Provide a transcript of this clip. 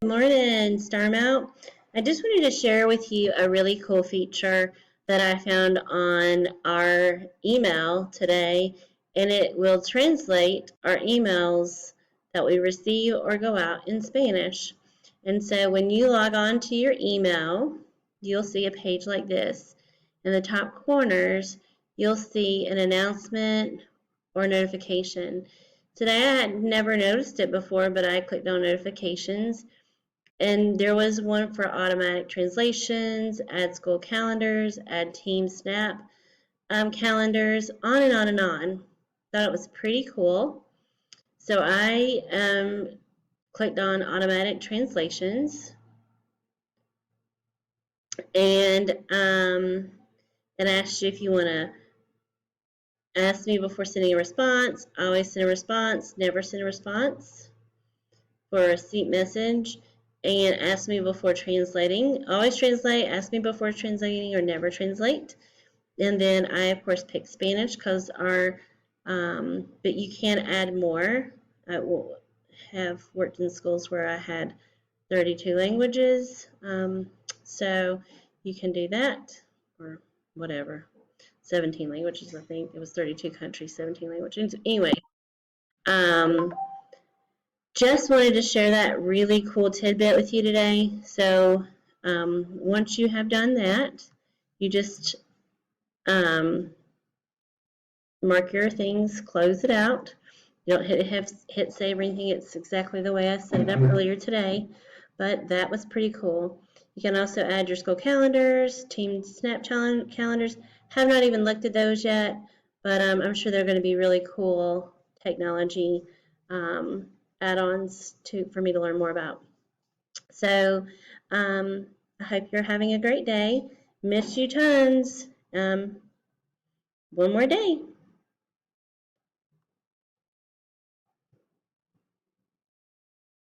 Morning, Starmount. I just wanted to share with you a really cool feature that I found on our email today, and it will translate our emails that we receive or go out in Spanish. And so when you log on to your email, you'll see a page like this. In the top corners, you'll see an announcement or notification. Today I had never noticed it before, but I clicked on notifications. And there was one for automatic translations, add school calendars, add team snap calendars, on and on and on. Thought it was pretty cool. So I clicked on automatic translations, and it asked you if you want to ask me before sending a response. I always send a response, never send a response for a seat message. And ask me before translating. Always translate, ask me before translating, or never translate. And then I, of course, pick Spanish because but you can add more. I have worked in schools where I had 32 languages. So you can do that, or whatever. 17 languages, I think. It was 32 countries, 17 languages. Anyway, just wanted to share that really cool tidbit with you today. So once you have done that, you just mark your things, close it out. You don't hit save or anything. It's exactly the way I set it up earlier today, but that was pretty cool. You can also add your school calendars, team snap calendars. Have not even looked at those yet, but I'm sure they're going to be really cool technology add-ons for me to learn more about. So I hope you're having a great day. Miss you tons. One more day.